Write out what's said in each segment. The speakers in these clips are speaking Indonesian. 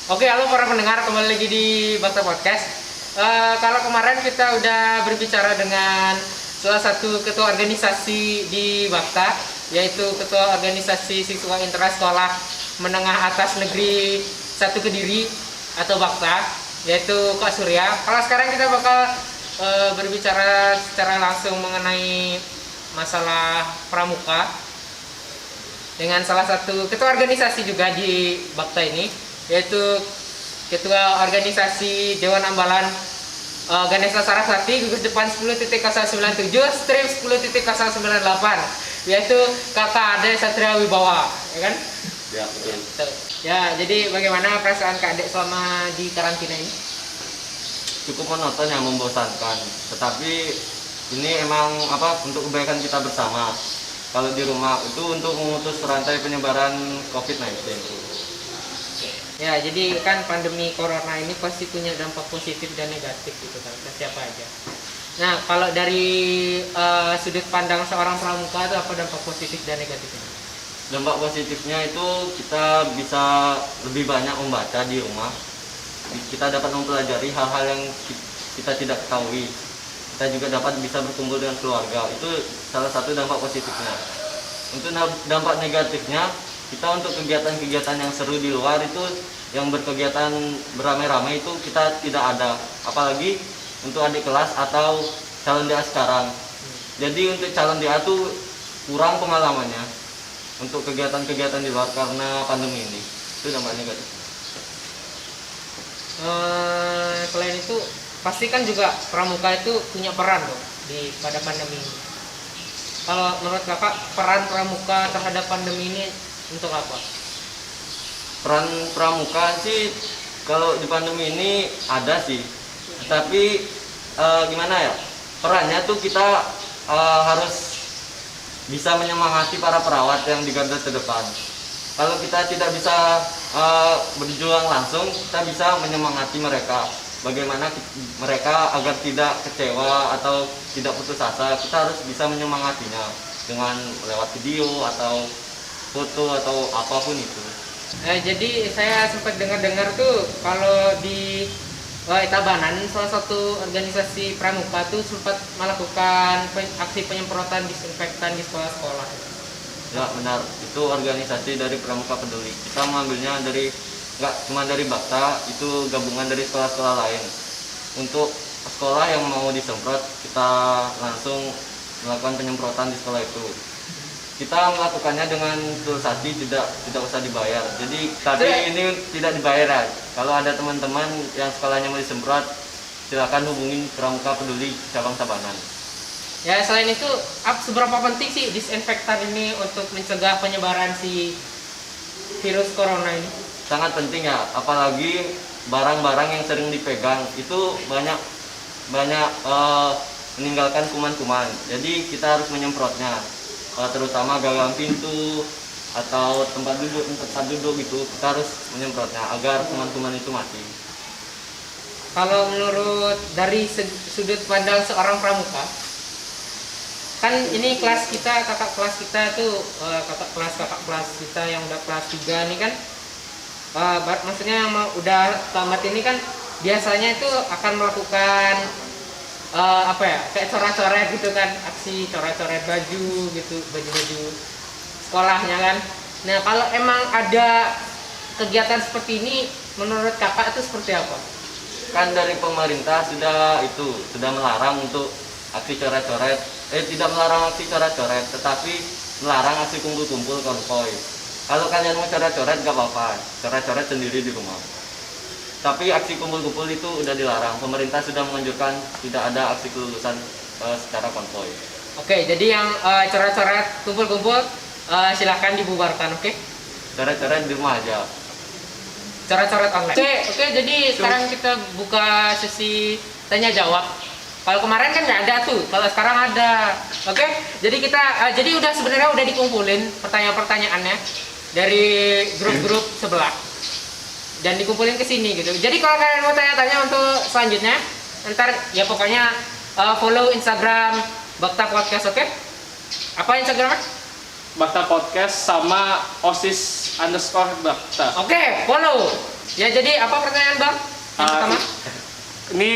Oke, halo para pendengar, kembali lagi di Bakta Podcast. Kalau kemarin kita udah berbicara dengan salah satu ketua organisasi di Bakta, yaitu ketua organisasi siswa intrasekolah menengah atas negeri 1 Kediri atau Bakta, yaitu Kak Surya. Kalau sekarang kita bakal berbicara secara langsung mengenai masalah pramuka dengan salah satu ketua organisasi juga di Bakta ini, yaitu Ketua Organisasi Dewan Ambalan Ganesha Saraswati, gugus depan 10.097, stream 10.098, yaitu Kakak Ade Satria Wibawa, ya kan? Ya, betul. Ya, jadi bagaimana perasaan Kak Ade selama di karantina ini? Cukup monoton yang membosankan. Tetapi ini emang untuk kebaikan kita bersama. Kalau di rumah itu untuk memutus rantai penyebaran COVID-19. Ya, jadi kan pandemi corona ini pasti punya dampak positif dan negatif gitu kan ke siapa aja. Nah, kalau dari sudut pandang seorang pramuka itu apa dampak positif dan negatifnya? Dampak positifnya itu kita bisa lebih banyak membaca di rumah. Kita dapat mempelajari hal-hal yang kita tidak ketahui. Kita juga dapat bisa berkumpul dengan keluarga. Itu salah satu dampak positifnya. Untuk dampak negatifnya, kita untuk kegiatan-kegiatan yang seru di luar itu, yang berkegiatan beramai-ramai itu kita tidak ada, apalagi untuk adik kelas atau calon DA sekarang. Jadi untuk calon DA itu kurang pengalamannya untuk kegiatan-kegiatan di luar karena pandemi ini. Itu dampak negatif. Selain itu pasti kan juga pramuka itu punya peran dong pada pandemi ini. Kalau menurut kakak, peran pramuka terhadap pandemi ini untuk apa? Peran pramuka sih kalau di pandemi ini ada sih, tapi gimana ya, perannya tuh kita harus bisa menyemangati para perawat yang di garda terdepan. Kalau kita tidak bisa berjuang langsung, kita bisa menyemangati mereka. Bagaimana mereka agar tidak kecewa atau tidak putus asa, kita harus bisa menyemangatinya dengan lewat video atau foto atau apapun itu. Jadi saya sempat dengar-dengar tuh kalau di Tabanan salah satu organisasi pramuka tuh sempat melakukan aksi penyemprotan disinfektan di sekolah-sekolah. Ya benar, itu organisasi dari Pramuka Peduli. Kita mengambilnya nggak cuma dari Bakta, itu gabungan dari sekolah-sekolah lain. Untuk sekolah yang mau disemprot, kita langsung melakukan penyemprotan di sekolah itu. Kita melakukannya dengan tulus hati, tidak usah dibayar. Tapi ini tidak dibayar ya. Kalau ada teman-teman yang sekolahnya mau disemprot, silakan hubungin Pramuka Peduli cabang Tabanan. Ya, selain itu, seberapa penting sih disinfektan ini untuk mencegah penyebaran si virus corona ini? Sangat penting ya, apalagi barang-barang yang sering dipegang itu banyak meninggalkan kuman-kuman. Jadi kita harus menyemprotnya, terutama gagang pintu atau tempat duduk gitu, kita harus menyemprotnya agar kuman-kuman itu mati. Kalau menurut dari sudut pandang seorang pramuka, kan ini kelas kita, kakak kelas kita tuh kakak kelas kita yang udah kelas 3 nih kan, maksudnya yang udah tamat ini kan biasanya itu akan melakukan kayak coret-coret gitu kan, aksi coret-coret baju gitu, baju-baju sekolahnya kan. Nah, kalau emang ada kegiatan seperti ini, menurut kakak itu seperti apa? Kan dari pemerintah sudah melarang untuk aksi coret-coret, tidak melarang aksi coret-coret, tetapi melarang aksi kumpul-kumpul konvoy. Kalau kalian mau coret-coret gak apa-apa, coret-coret sendiri di rumah. Tapi aksi kumpul-kumpul itu udah dilarang. Pemerintah sudah menganjurkan tidak ada aksi kelulusan secara konvoy. Oke, jadi yang coret-coret kumpul-kumpul silahkan dibubarkan, oke? Coret-coret di rumah aja. Coret-coret online. Oke, jadi sekarang kita buka sesi tanya jawab. Kalau kemarin kan nggak ada tuh, kalau sekarang ada. Oke, jadi kita jadi sebenarnya udah dikumpulin pertanyaan-pertanyaannya dari grup-grup sebelah dan dikumpulin ke sini gitu. Jadi kalau kalian mau tanya-tanya untuk selanjutnya, ntar ya pokoknya follow Instagram Bakta Podcast, oke? Apa Instagramnya? Bakta Podcast sama OSIS_Bakta. Oke, follow. Ya, jadi apa pertanyaan Bang? Yang pertama? Ini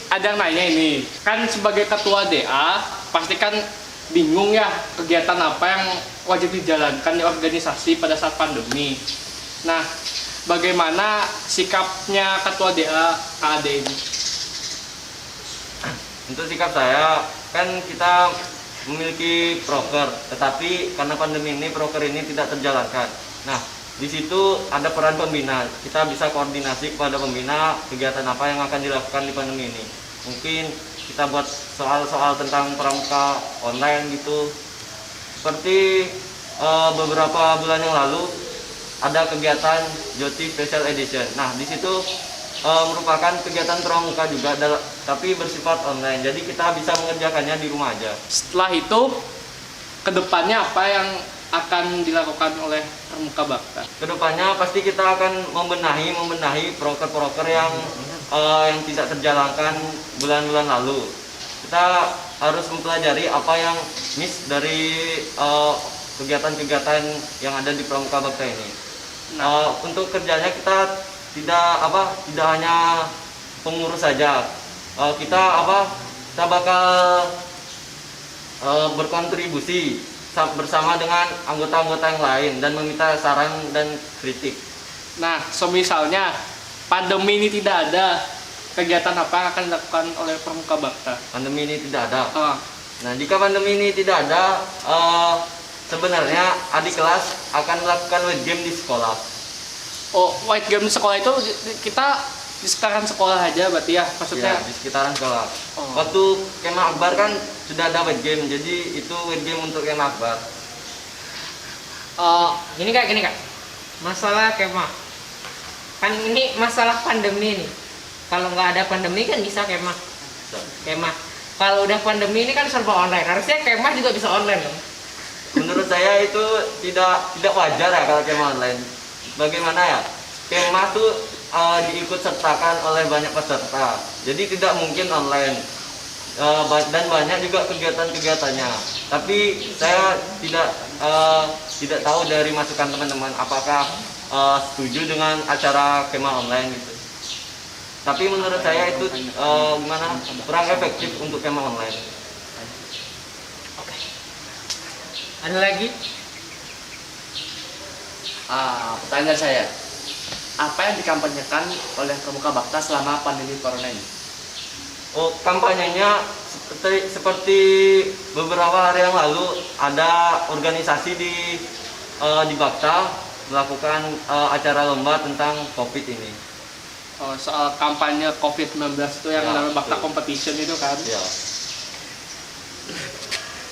ada yang nanya ini, kan sebagai ketua DA pasti kan bingung ya kegiatan apa yang wajib dijalankan di organisasi pada saat pandemi. Nah, bagaimana sikapnya ketua DA KAD ini? Untuk sikap saya, kan kita memiliki proker, tetapi karena pandemi ini proker ini tidak terjalankan. Nah, di situ ada peran pembina. Kita bisa koordinasi kepada pembina kegiatan apa yang akan dilakukan di pandemi ini. Mungkin kita buat soal-soal tentang pramuka online gitu. Seperti beberapa bulan yang lalu ada kegiatan Joti Special Edition. Nah, di situ merupakan kegiatan pramuka juga, tapi bersifat online. Jadi kita bisa mengerjakannya di rumah aja. Setelah itu, kedepannya apa yang akan dilakukan oleh Pramuka Bakta? Kedepannya pasti kita akan membenahi proker-proker yang tidak terjalankan bulan-bulan lalu. Kita harus mempelajari apa yang miss dari kegiatan-kegiatan yang ada di Pramuka Bakta ini. Untuk kerjanya kita tidak hanya pengurus saja. Kita bakal berkontribusi bersama dengan anggota-anggota yang lain dan meminta saran dan kritik. Nah, misalnya pandemi ini tidak ada, kegiatan apa yang akan dilakukan oleh Pramuka Bakta? Pandemi ini tidak ada. Ah, Nah, jika pandemi ini tidak ada, sebenarnya adik kelas akan melakukan web game di sekolah. white game di sekolah itu kita di sekitaran sekolah aja berarti ya, maksudnya? Ya, di sekitaran sekolah. Oh. Waktu Kemah Akbar kan sudah ada web game, jadi itu web game untuk Kemah Akbar. Gini kak, masalah kemah. Kan ini masalah pandemi nih. Kalau nggak ada pandemi kan bisa kemah. Kalau udah pandemi ini kan serba online. Harusnya kemah juga bisa online dong. Menurut saya itu tidak wajar ya kalau Kemah online. Bagaimana ya? Kemah tuh diikut sertakan oleh banyak peserta, jadi tidak mungkin online. Dan banyak juga kegiatan-kegiatannya. Tapi saya tidak tahu dari masukan teman-teman apakah setuju dengan acara Kemah online gitu. Tapi menurut saya itu kurang efektif untuk Kemah online. Oke. Ada lagi? Pertanyaan saya, apa yang dikampanyekan oleh Pramuka Bakta selama pandemi corona ini? Kampanyenya seperti beberapa hari yang lalu ada organisasi di Bakta melakukan acara lomba tentang COVID ini. Soal kampanye COVID-19 itu yang Ya, namanya Bakta betul. Competition itu kan? Ya.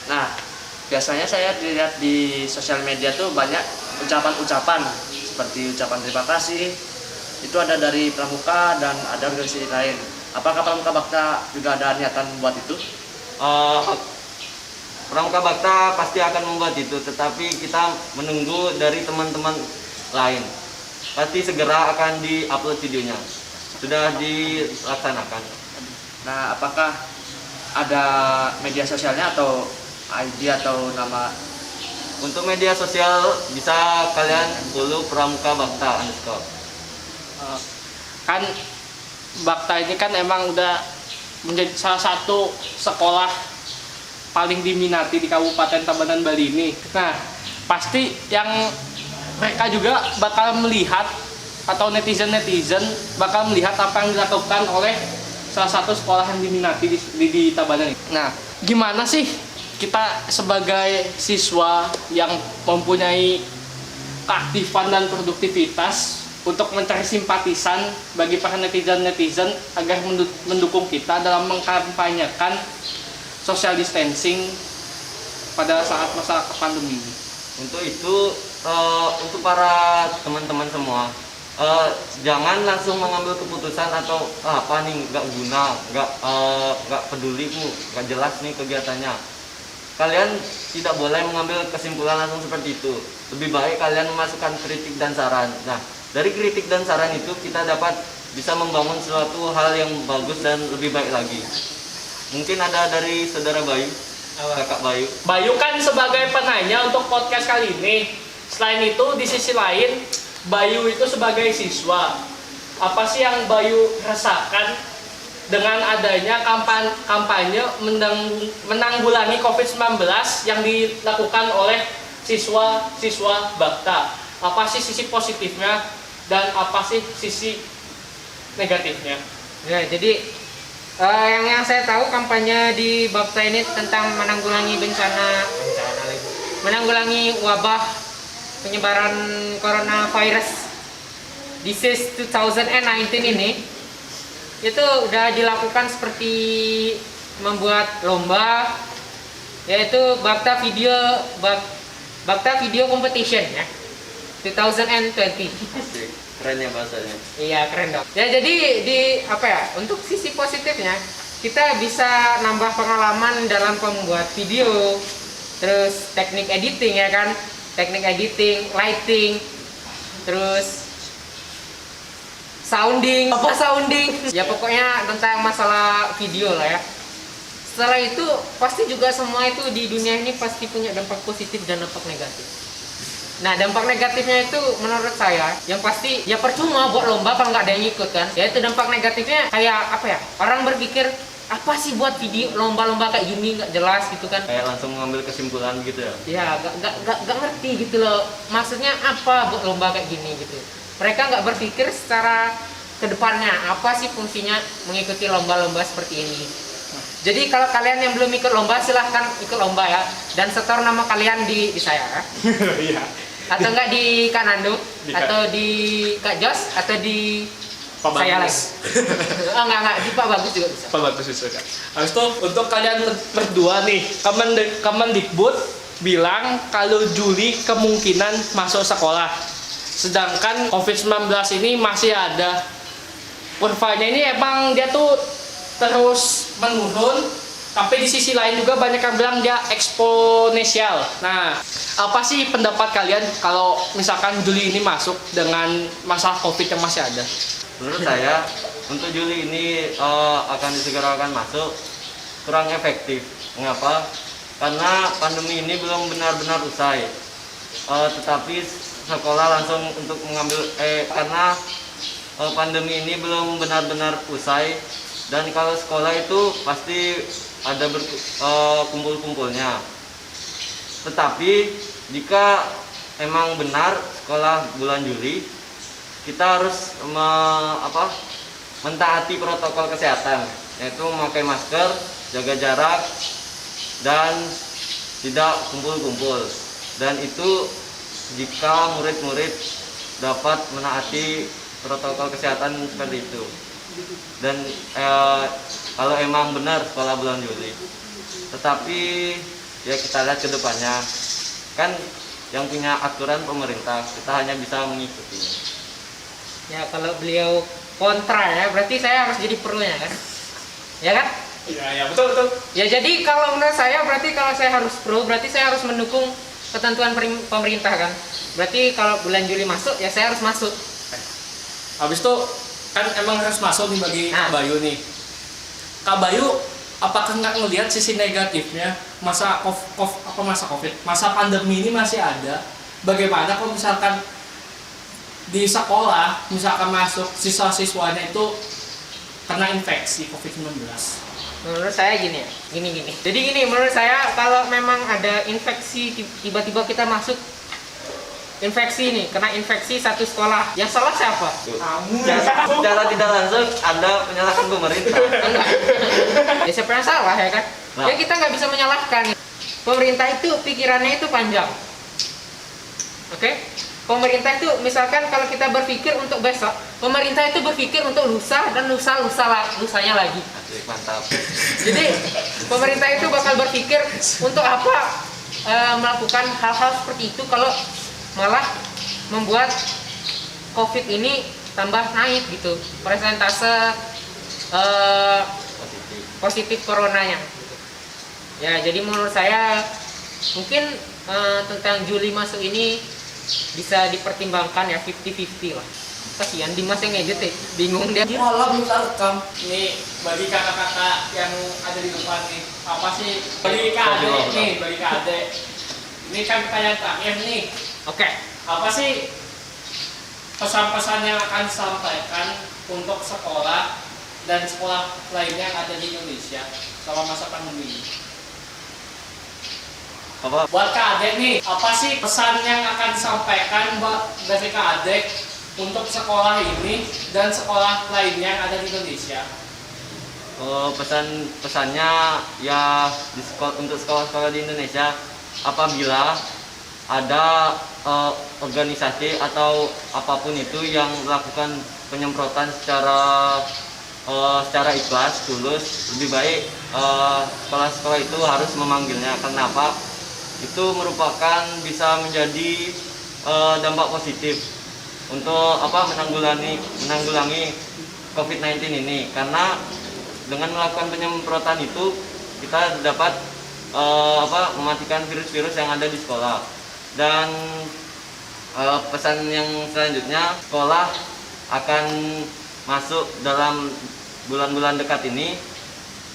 Nah, biasanya saya lihat di sosial media tuh banyak ucapan-ucapan seperti ucapan terima kasih. Itu ada dari Pramuka dan ada organisasi lain. Apakah Pramuka Bakta juga ada niatan buat itu? Pramuka Bakta pasti akan membuat itu, tetapi kita menunggu dari teman-teman lain. Pasti segera akan di-upload videonya. Sudah dilaksanakan. Nah, apakah ada media sosialnya atau ID atau nama? Untuk media sosial bisa kalian follow Pramuka Bakta _ Kan Bakta ini kan emang udah menjadi salah satu sekolah paling diminati di Kabupaten Tabanan Bali ini. Nah, pasti yang mereka juga bakal melihat atau netizen bakal melihat apa yang dilakukan oleh salah satu sekolah yang diminati di Tabanan ini. Nah, gimana sih kita sebagai siswa yang mempunyai keaktifan dan produktivitas untuk mencari simpatisan bagi para netizen agar mendukung kita dalam mengkampanyekan social distancing pada saat masa pandemi ini? Untuk itu, untuk para teman-teman semua, jangan langsung mengambil keputusan atau apa nih nggak guna, nggak peduli bu, nggak jelas nih kegiatannya. Kalian tidak boleh mengambil kesimpulan langsung seperti itu. Lebih baik kalian memasukkan kritik dan saran. Nah, dari kritik dan saran itu kita dapat bisa membangun suatu hal yang bagus dan lebih baik lagi. Mungkin ada dari saudara Bayu. Kakak Bayu. Bayu kan sebagai penanya untuk podcast kali ini. Selain itu, di sisi lain, Bayu itu sebagai siswa. Apa sih yang Bayu rasakan dengan adanya kampanye menanggulangi COVID-19 yang dilakukan oleh siswa-siswa Bakta? Apa sih sisi positifnya dan apa sih sisi negatifnya? Ya, jadi yang saya tahu kampanye di Bakta ini tentang menanggulangi menanggulangi wabah penyebaran coronavirus disease 2019 ini itu udah dilakukan seperti membuat lomba, yaitu Bakta Video Competition ya 2020. Asik. Keren ya bahasanya. Iya, keren dong. Ya, jadi untuk sisi positifnya kita bisa nambah pengalaman dalam membuat video, terus teknik editing ya kan, teknik editing, lighting, terus sounding, ya pokoknya tentang masalah video lah ya. Setelah itu pasti juga semua itu di dunia ini pasti punya dampak positif dan dampak negatif. Nah, dampak negatifnya itu menurut saya yang pasti ya percuma buat lomba kalau nggak ada yang ikut kan. Ya itu dampak negatifnya kayak orang berpikir apa sih buat video lomba-lomba kayak gini nggak jelas gitu kan. Kayak langsung mengambil kesimpulan gitu ya. Ya nggak ngerti gitu loh, maksudnya apa buat lomba kayak gini gitu. Mereka nggak berpikir secara kedepannya apa sih fungsinya mengikuti lomba-lomba seperti ini. Jadi kalau kalian yang belum ikut lomba silahkan ikut lomba ya, dan setor nama kalian di saya. Iya. Atau enggak di Kak Nando, atau di Kak Jos, atau di Pak saya Bagus. lagi. Enggak, di Pak Bagus juga bisa. Pak Bagus bisa kan. Habis itu untuk kalian berdua nih, Kemendikbud bilang kalau Juli kemungkinan masuk sekolah. Sedangkan COVID-19 ini masih ada. Kurvanya ini emang dia tuh terus menurun, tapi di sisi lain juga banyak yang bilang dia eksponensial. Nah, apa sih pendapat kalian kalau misalkan Juli ini masuk dengan masalah COVID yang masih ada? Menurut saya untuk Juli ini akan disegerakan masuk kurang efektif. Mengapa? Karena pandemi ini belum benar-benar usai. Tetapi sekolah langsung untuk mengambil karena pandemi ini belum benar-benar usai, dan kalau sekolah itu pasti ada kumpul-kumpulnya. Tetapi jika emang benar sekolah bulan Juli, kita harus mentaati protokol kesehatan, yaitu memakai masker, jaga jarak, dan tidak kumpul-kumpul. Dan itu jika murid-murid dapat menaati protokol kesehatan seperti itu. Dan kalau emang benar sekolah bulan Juli, tetapi ya kita lihat ke depannya, kan yang punya aturan pemerintah, kita hanya bisa mengikutinya. Ya kalau beliau kontra ya, berarti saya harus jadi pro-nya kan? Ya kan? Iya, betul. Ya jadi kalau menurut saya berarti kalau saya harus pro, berarti saya harus mendukung ketentuan pemerintah kan? Berarti kalau bulan Juli masuk, ya saya harus masuk. Habis itu kan emang harus masuk nih bagi Kak Bayu nih. Kak Bayu, apakah nggak ngelihat sisi negatifnya masa pandemi ini masih ada? Bagaimana kalau misalkan di sekolah misalkan masuk siswa-siswanya itu kena infeksi COVID-19? Menurut saya gini. Jadi gini, menurut saya kalau memang ada infeksi, tiba-tiba kita masuk infeksi nih, kena infeksi satu sekolah, yang salah siapa? Kamu. Secara tidak langsung Anda menyalahkan pemerintah. Enggak. Ya siapa yang salah ya kan? Nah. Ya kita nggak bisa menyalahkan. Pemerintah itu pikirannya itu panjang. Oke? Pemerintah itu misalkan kalau kita berpikir untuk besok, pemerintah itu berpikir untuk lusa dan lusanya lagi. Asik, mantap. Jadi pemerintah itu bakal berpikir untuk apa melakukan hal-hal seperti itu kalau malah membuat COVID ini tambah naik gitu, persentase positif coronanya. Ya jadi menurut saya mungkin tentang Juli masuk ini bisa dipertimbangkan ya 50-50 lah. Kasihan Dimas yang ngedit ya, bingung dia. Malah bisa rekam. Nih bagi kakak-kakak yang ada di depan nih, apa sih bagi kak adek nih, bagi kak adek. Ini kan pertanyaan terakhir nih. Oke. Apa sih pesan-pesan yang akan disampaikan untuk sekolah dan sekolah lainnya yang ada di Indonesia selama masa pandemi ini? Apa? Buat Kak Adek nih, apa sih pesan yang akan disampaikan dari Kak Adek untuk sekolah ini dan sekolah lainnya yang ada di Indonesia? Pesannya ya untuk sekolah-sekolah di Indonesia, apabila ada organisasi atau apapun itu yang melakukan penyemprotan secara ikhlas, tulus, lebih baik sekolah-sekolah itu harus memanggilnya. Kenapa? Itu merupakan bisa menjadi dampak positif untuk menanggulangi COVID-19 ini, karena dengan melakukan penyemprotan itu kita dapat mematikan virus-virus yang ada di sekolah. Dan pesan yang selanjutnya, sekolah akan masuk dalam bulan-bulan dekat ini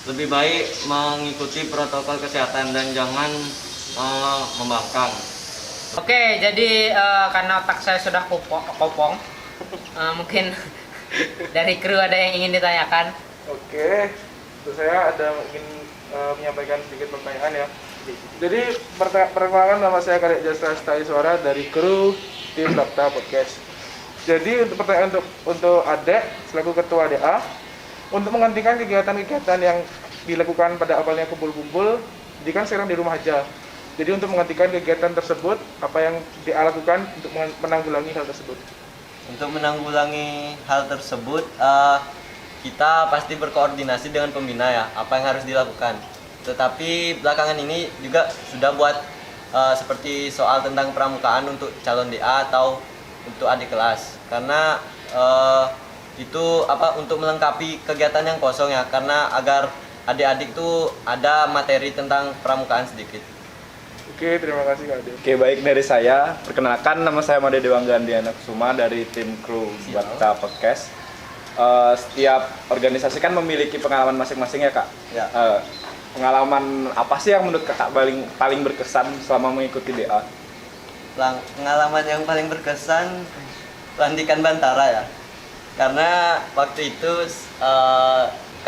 lebih baik mengikuti protokol kesehatan dan jangan membangkang. Oke, jadi karena otak saya sudah kopong, mungkin dari kru ada yang ingin ditanyakan. Oke, untuk saya ada ingin menyampaikan sedikit pertanyaan ya. Jadi perkenalkan, nama saya Kadek Jasra Stai Suara dari kru tim Bakta Podcast. Jadi untuk pertanyaan untuk Adek selaku ketua DA, untuk menggantikan kegiatan-kegiatan yang dilakukan pada awalnya kumpul-kumpul, jadi kan sekarang di rumah aja. Jadi untuk menggantikan kegiatan tersebut, apa yang DA lakukan untuk menanggulangi hal tersebut? Untuk menanggulangi hal tersebut, kita pasti berkoordinasi dengan pembina ya, apa yang harus dilakukan. Tetapi belakangan ini juga sudah buat seperti soal tentang pramukaan untuk calon DA atau untuk adik kelas. Karena itu untuk melengkapi kegiatan yang kosong ya, karena agar adik-adik tuh ada materi tentang pramukaan sedikit. Oke, terima kasih Kak Ade. Oke, baik, dari saya. Perkenalkan, nama saya Made Dewangga Andiana Kusuma dari tim kru Bakta Podcast. Setiap organisasi kan memiliki pengalaman masing-masing ya Kak? Ya. Pengalaman apa sih yang menurut Kakak paling berkesan selama mengikuti DA? Pengalaman yang paling berkesan pelantikan Bantara ya. Karena waktu itu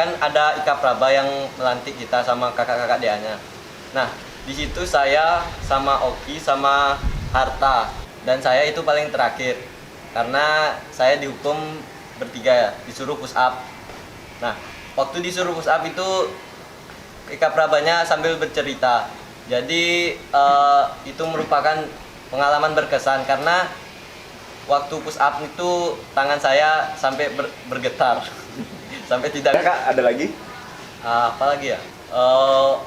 kan ada Ika Praba yang melantik kita sama kakak-kakak DA-nya. Nah, di situ saya sama Oki sama Harta, dan saya itu paling terakhir karena saya dihukum bertiga ya, disuruh push up. Nah, waktu disuruh push up itu Ika Prabanya sambil bercerita. Jadi itu merupakan pengalaman berkesan karena waktu push up itu tangan saya sampai bergetar. Sampai tidak. Kak, ada lagi? Apa lagi ya?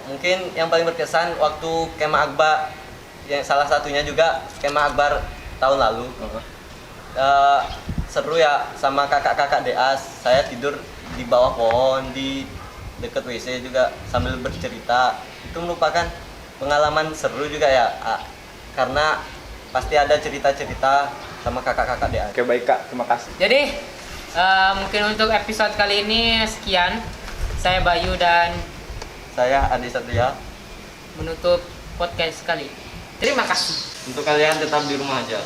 Mungkin yang paling berkesan waktu kemah akbar, yang salah satunya juga kemah akbar tahun lalu. Seru ya sama kakak-kakak DA. Saya tidur di bawah pohon di dekat WC juga sambil bercerita. Itu merupakan pengalaman seru juga ya, karena pasti ada cerita-cerita sama kakak-kakak DA. Oke, baik Kak, terima kasih. Jadi mungkin untuk episode kali ini sekian. Saya Bayu dan Saya Adi Satria. menutup podcast kali. Terima kasih. Untuk kalian tetap di rumah aja.